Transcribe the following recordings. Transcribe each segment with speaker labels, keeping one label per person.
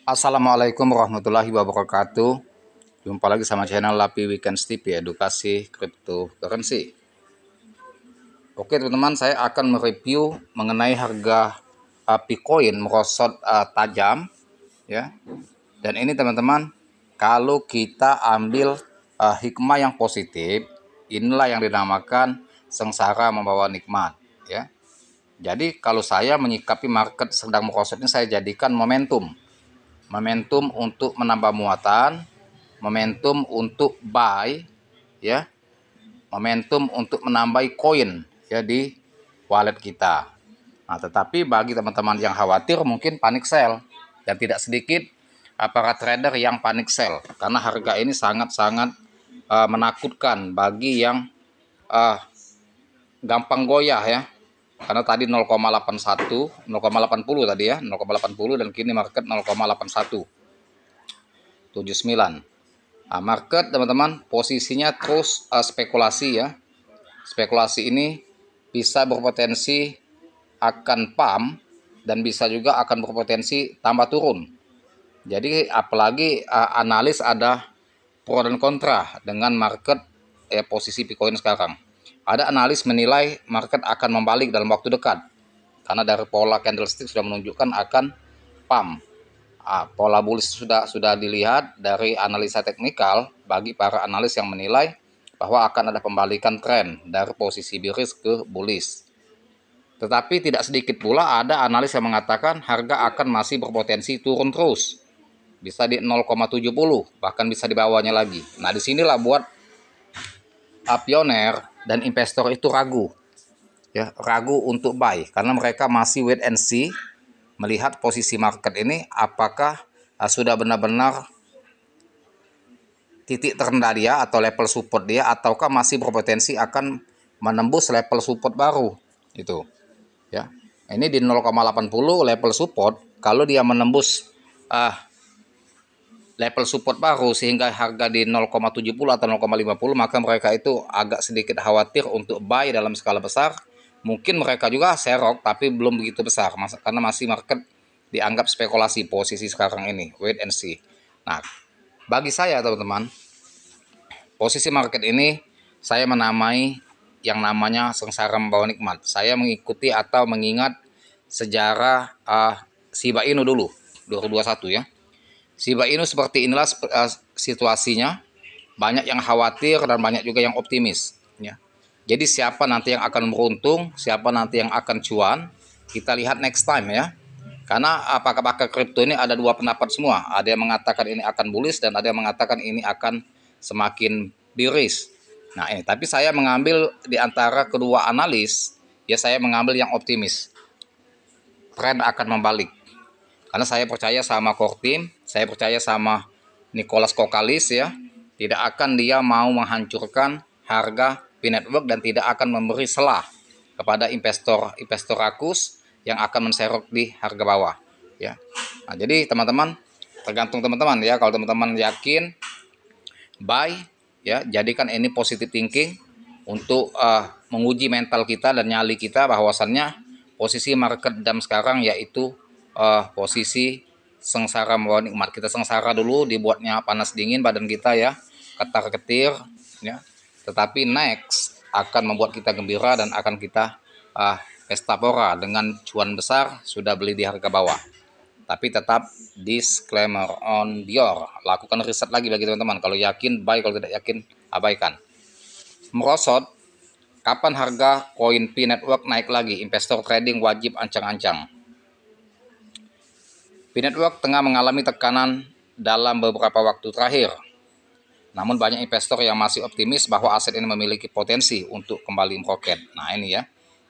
Speaker 1: Assalamualaikum warahmatullahi wabarakatuh. Jumpa lagi sama channel Lapi Weekend TV Edukasi Cryptocurrency. Oke teman-teman, saya akan mereview mengenai harga Bitcoin merosot tajam ya. Dan ini teman-teman, kalau kita ambil hikmah yang positif, inilah yang dinamakan sengsara membawa nikmat ya. Jadi kalau saya menyikapi market sedang merosot ini, saya jadikan momentum untuk menambah muatan, momentum untuk buy ya, momentum untuk menambah koin ya di wallet kita. Nah, tetapi bagi teman-teman yang khawatir mungkin panic sell, dan tidak sedikit para trader yang panic sell karena harga ini sangat-sangat menakutkan bagi yang gampang goyah ya. Karena tadi 0,81, 0,80 tadi ya, 0,80 dan kini market 0,8179. Nah, market teman-teman posisinya terus spekulasi ya. Spekulasi ini bisa berpotensi akan pump dan bisa juga akan berpotensi tambah turun. Jadi apalagi analis ada pro dan kontra dengan market posisi Bitcoin sekarang. Ada analis menilai market akan membalik dalam waktu dekat karena dari pola candlestick sudah menunjukkan akan pump. Pola bullish sudah dilihat dari analisa teknikal bagi para analis yang menilai bahwa akan ada pembalikan tren dari posisi bearish ke bullish. Tetapi tidak sedikit pula ada analis yang mengatakan harga akan masih berpotensi turun terus. Bisa di 0,70, bahkan bisa di bawahnya lagi. Nah, disinilah buat pioner dan investor itu ragu. Ya, ragu untuk buy karena mereka masih wait and see melihat posisi market ini apakah sudah benar-benar titik terendah dia atau level support dia, ataukah masih berpotensi akan menembus level support baru itu ya. Ini di 0,80 level support, kalau dia menembus level support baru sehingga harga di 0,70 atau 0,50, maka mereka itu agak sedikit khawatir untuk buy dalam skala besar. Mungkin mereka juga serok tapi belum begitu besar karena masih market dianggap spekulasi posisi sekarang ini, wait and see. Nah, bagi saya teman-teman, posisi market ini saya menamai yang namanya sengsara membawa nikmat. Saya mengikuti atau mengingat sejarah Shiba Inu dulu 2021 ya. Shiba Inu seperti inilah situasinya, banyak yang khawatir dan banyak juga yang optimis ya. Jadi siapa nanti yang akan beruntung, siapa nanti yang akan cuan, kita lihat next time ya. Karena pakar-pakar kripto ini ada dua pendapat semua. Ada yang mengatakan ini akan bullish dan ada yang mengatakan ini akan semakin bearish. Nah, tapi saya mengambil di antara kedua analis, ya saya mengambil yang optimis. Tren akan membalik. Karena saya percaya sama core team, saya percaya sama Nicholas Kokalis ya. Tidak akan dia mau menghancurkan harga P-Network dan tidak akan memberi celah kepada investor rakus yang akan menserok di harga bawah ya. Nah, jadi teman-teman, tergantung teman-teman ya. Kalau teman-teman yakin buy ya, jadikan ini positive thinking untuk menguji mental kita dan nyali kita bahwasannya posisi market jam sekarang yaitu posisi sengsara membawa nikmat. Kita sengsara dulu, dibuatnya panas dingin badan kita ya, ketar-ketir ya. Tetapi next akan membuat kita gembira dan akan kita pesta pora dengan cuan besar sudah beli di harga bawah. Tapi tetap disclaimer on your, lakukan riset lagi bagi teman-teman. Kalau yakin buy, kalau tidak yakin abaikan. Merosot, kapan harga koin P-Network naik lagi? Investor trading wajib ancang-ancang. P-Network tengah mengalami tekanan dalam beberapa waktu terakhir. Namun banyak investor yang masih optimis bahwa aset ini memiliki potensi untuk kembali meroket. Nah ini ya.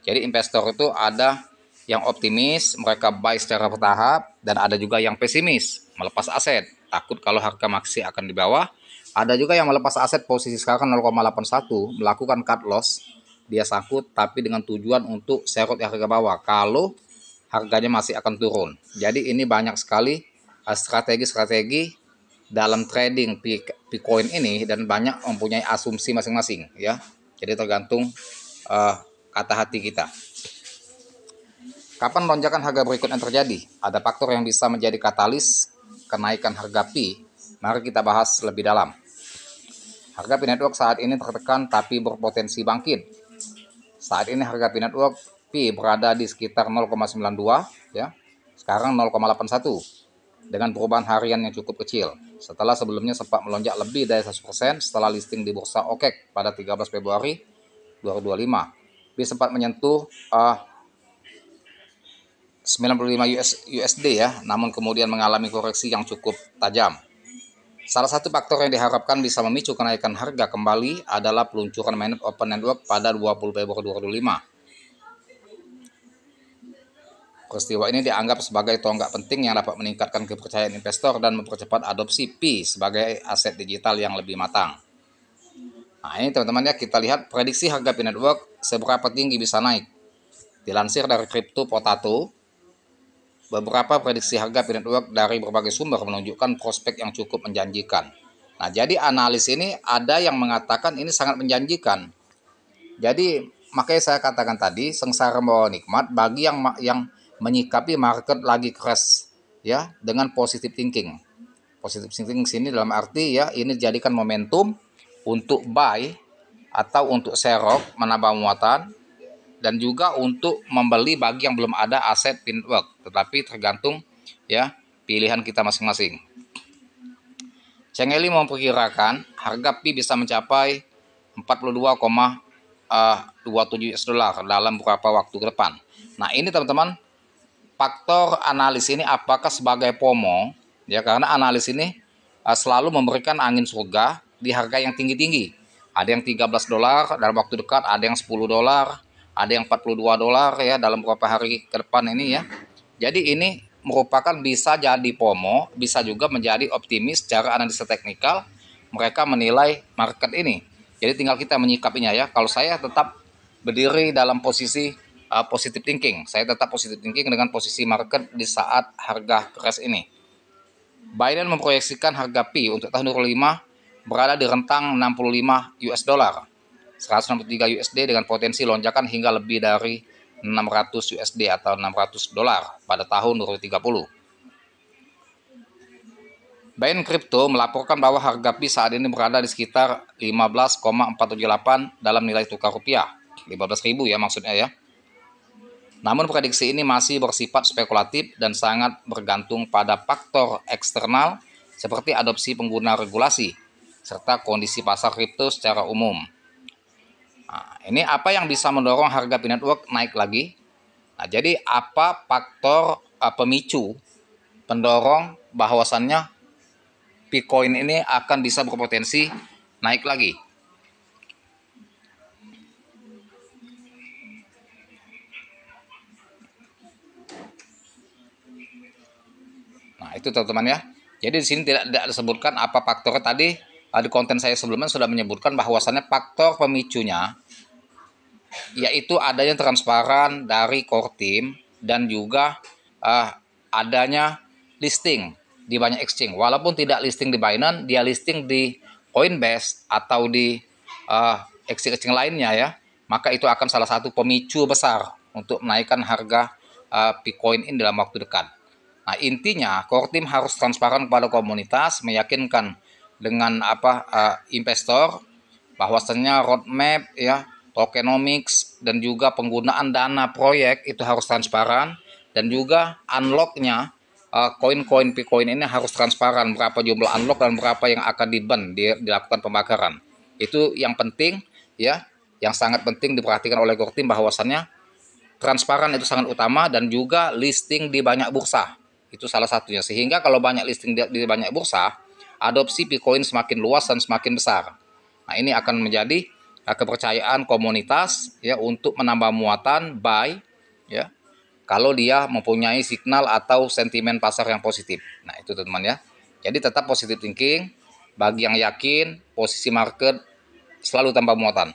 Speaker 1: Jadi investor itu ada yang optimis, mereka buy secara bertahap, dan ada juga yang pesimis, melepas aset, takut kalau harga masih akan di bawah. Ada juga yang melepas aset posisi sekarang 0,81, melakukan cut loss, dia sangkut tapi dengan tujuan untuk serot di harga bawah kalau harganya masih akan turun. Jadi ini banyak sekali strategi-strategi dalam trading Bitcoin ini dan banyak mempunyai asumsi masing-masing ya. Jadi tergantung kata hati kita. Kapan lonjakan harga berikutnya terjadi? Ada faktor yang bisa menjadi katalis kenaikan harga Pi, mari kita bahas lebih dalam. Harga Pi Network saat ini tertekan tapi berpotensi bangkit. Saat ini harga Pi Network Pi berada di sekitar 0,92 ya. Sekarang 0,81 dengan perubahan harian yang cukup kecil. Setelah sebelumnya sempat melonjak lebih dari 100% setelah listing di bursa OKEK pada 13 Februari 2025. Pi sempat menyentuh 95 USD ya, namun kemudian mengalami koreksi yang cukup tajam. Salah satu faktor yang diharapkan bisa memicu kenaikan harga kembali adalah peluncuran mainnet Open Network pada 20 Februari 2025. Peristiwa ini dianggap sebagai tonggak penting yang dapat meningkatkan kepercayaan investor dan mempercepat adopsi Pi sebagai aset digital yang lebih matang. Nah ini teman-teman ya, kita lihat prediksi harga Pi Network seberapa tinggi bisa naik. Dilansir dari Crypto Potato, beberapa prediksi harga Pi Network dari berbagai sumber menunjukkan prospek yang cukup menjanjikan. Nah, jadi analis ini ada yang mengatakan ini sangat menjanjikan. Jadi, makanya saya katakan tadi, sengsara membawa nikmat bagi yang menyikapi market lagi crash ya dengan positive thinking. Positive thinking sini dalam arti ya ini jadikan momentum untuk buy atau untuk serok menambah muatan, dan juga untuk membeli bagi yang belum ada aset Pi Network, tetapi tergantung ya pilihan kita masing-masing. Cheng Eli memperkirakan harga Pi bisa mencapai 42,27 US$ dalam beberapa waktu ke depan. Nah ini teman-teman, faktor analis ini apakah sebagai FOMO ya, karena analis ini selalu memberikan angin surga di harga yang tinggi-tinggi. Ada yang $13 dalam waktu dekat, ada yang $10, ada yang $42 ya dalam beberapa hari ke depan ini ya. Jadi ini merupakan bisa jadi FOMO, bisa juga menjadi optimis secara analisa teknikal. Mereka menilai market ini. Jadi tinggal kita menyikapinya ya. Kalau saya tetap berdiri dalam posisi positive thinking. Saya tetap positive thinking dengan posisi market di saat harga crash ini. Biden memproyeksikan harga Pi untuk tahun 2025 berada di rentang 65 US$, 163 USD dengan potensi lonjakan hingga lebih dari 600 USD atau $600 pada tahun 2030. Bain Crypto melaporkan bahwa harga Pi saat ini berada di sekitar 15,478 dalam nilai tukar rupiah. 15.000 ya maksudnya ya. Namun prediksi ini masih bersifat spekulatif dan sangat bergantung pada faktor eksternal seperti adopsi pengguna regulasi serta kondisi pasar kripto secara umum. Nah, ini apa yang bisa mendorong harga Pi Network naik lagi? Nah, jadi apa faktor pemicu pendorong bahwasannya Bitcoin ini akan bisa berpotensi naik lagi? Nah, itu teman-teman ya. Jadi di sini tidak disebutkan apa faktornya. Tadi di konten saya sebelumnya sudah menyebutkan bahwasannya faktor pemicunya yaitu adanya transparan dari core team dan juga adanya listing di banyak exchange. Walaupun tidak listing di Binance, dia listing di Coinbase atau di exchange lainnya ya. Maka itu akan salah satu pemicu besar untuk menaikkan harga Bitcoin ini dalam waktu dekat. Nah, intinya core team harus transparan kepada komunitas, meyakinkan dengan investor bahwasannya roadmap ya, tokenomics dan juga penggunaan dana proyek itu harus transparan, dan juga unlocknya koin-koin Bitcoin ini harus transparan, berapa jumlah unlock dan berapa yang akan dilakukan pembakaran. Itu yang penting ya, yang sangat penting diperhatikan oleh core team bahwasannya transparan itu sangat utama, dan juga listing di banyak bursa. Itu salah satunya. Sehingga kalau banyak listing di banyak bursa, adopsi Bitcoin semakin luas dan semakin besar. Nah, ini akan menjadi kepercayaan komunitas ya untuk menambah muatan buy ya, kalau dia mempunyai signal atau sentimen pasar yang positif. Nah, itu teman-teman ya. Jadi tetap positive thinking. Bagi yang yakin, posisi market selalu tambah muatan.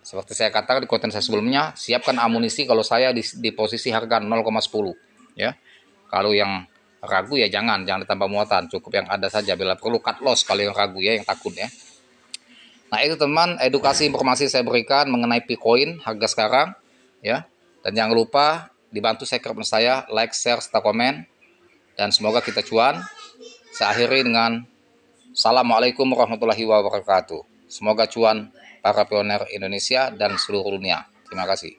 Speaker 1: Seperti saya katakan di konten saya sebelumnya, siapkan amunisi kalau saya di posisi harga 0,10 ya. Kalau yang ragu ya jangan ditambah muatan, cukup yang ada saja. Bila perlu cut loss kalau yang ragu ya, yang takut ya. Nah, itu teman, edukasi informasi saya berikan mengenai Bitcoin harga sekarang ya. Dan jangan lupa dibantu subscribe saya, like, share, serta komen. dan semoga kita cuan. Saya akhiri dengan Assalamualaikum warahmatullahi wabarakatuh. Semoga cuan para pioner Indonesia dan seluruh dunia. Terima kasih.